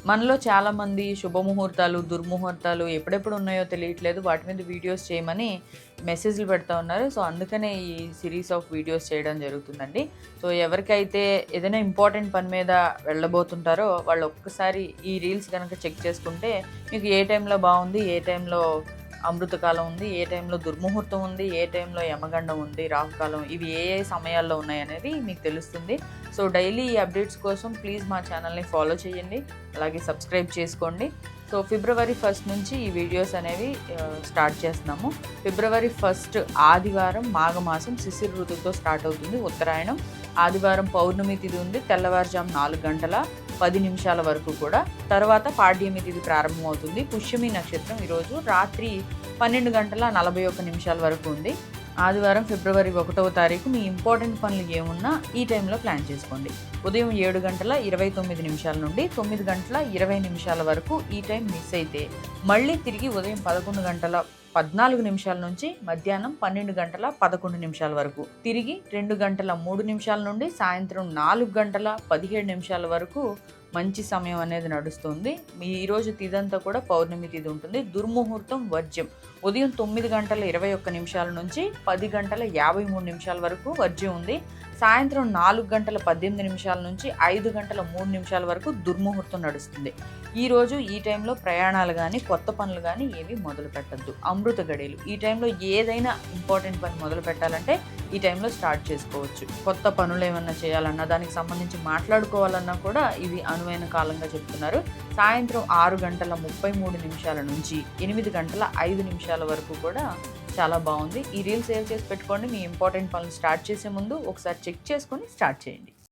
మనలో చాలామంది శుభముహూర్తాలు, దుర్ముహూర్తాలు ఎప్పుడెప్పుడు ఉన్నాయో తెలియట్లేదు. వాటి మీద వీడియోస్ చేయమని మెసేజ్‌లు పెడతా ఉన్నారు. సో, అందుకనే ఈ సీరీస్ ఆఫ్ వీడియోస్ చేయడం జరుగుతుందండి. సో, ఎవరికైతే ఏదైనా ఇంపార్టెంట్ పని మీద వెళ్ళబోతుంటారో వాళ్ళు ఒక్కసారి ఈ రీల్స్ గనక చెక్ చేసుకుంటే మీకు ఏ టైంలో బావుంది, ఏ టైంలో అమృతకాలం ఉంది, ఏ టైంలో దుర్ముహూర్తం ఉంది, ఏ టైంలో యమగండం ఉంది, రాహుకాలం ఇవి ఏ ఏ సమయాల్లో ఉన్నాయనేది మీకు తెలుస్తుంది. సో, డైలీ ఈ అప్డేట్స్ కోసం ప్లీజ్ మా ఛానల్‌ని ఫాలో చేయండి. అలాగే సబ్స్క్రైబ్ చేసుకోండి. సో, ఫిబ్రవరి 1 నుంచి ఈ వీడియోస్ అనేవి స్టార్ట్ చేస్తున్నాము. ఫిబ్రవరి 1 ఆదివారం మాఘమాసం శిశిర ఋతువుతో స్టార్ట్ అవుతుంది ఉత్తరాయణం. ఆదివారం పౌర్ణమి తిథి ఉంది. తెల్లవారుజాము 4 గంటల 10 నిమిషాల వరకు కూడా. తర్వాత పాడ్యమి తిథి ప్రారంభమవుతుంది. పుష్యమి నక్షత్రం ఈరోజు రాత్రి 12 గంటల 41 నిమిషాల వరకు ఉంది. ఆదివారం ఫిబ్రవరి 1వ తారీఖు మీ ఇంపార్టెంట్ పనులు ఏమున్నా ఈ టైంలో ప్లాన్ చేసుకోండి. ఉదయం 7 గంటల 29 నిమిషాల నుండి 9 గంటల 20 నిమిషాల వరకు ఈ టైం మిస్ అయితే మళ్ళీ తిరిగి ఉదయం 11 గంటల 14 నిమిషాల నుంచి మధ్యాహ్నం 12 గంటల 11 నిమిషాల వరకు, తిరిగి 2 గంటల 3 నిమిషాల నుండి సాయంత్రం 4 గంటల 17 నిమిషాల వరకు మంచి సమయం అనేది నడుస్తుంది. ఈరోజు తిథంతా కూడా పౌర్ణమి తిథి ఉంటుంది. దుర్ముహూర్తం వర్జ్యం ఉదయం 9 గంటల 21 నిమిషాల నుంచి 10 గంటల 53 నిమిషాల వరకు వర్జ్యం ఉంది. సాయంత్రం 4 గంటల 18 నిమిషాల నుంచి 5 గంటల 3 నిమిషాల వరకు దుర్ముహూర్తం నడుస్తుంది. ఈరోజు ఈ టైంలో ప్రయాణాలు కానీ కొత్త పనులు కానీ ఏవి మొదలు పెట్టద్దు. అమృత గడియలు ఈ టైంలో ఏదైనా ఇంపార్టెంట్ పని మొదలు పెట్టాలంటే ఈ టైంలో స్టార్ట్ చేసుకోవచ్చు. కొత్త పనులు ఏమన్నా చేయాలన్నా దానికి సంబంధించి మాట్లాడుకోవాలన్నా కూడా ఇది అనువైన కాలంగా చెప్తున్నారు. సాయంత్రం 6 గంటల 33 నిమిషాల నుంచి 8 గంటల 5 నిమిషాల వరకు కూడా చాలా బాగుంది. ఈ రీల్ సేవ్ చేసి పెట్టుకోండి. మీ ఇంపార్టెంట్ పనులు స్టార్ట్ చేసే ముందు ఒకసారి చెక్ చేసుకొని స్టార్ట్ చేయండి.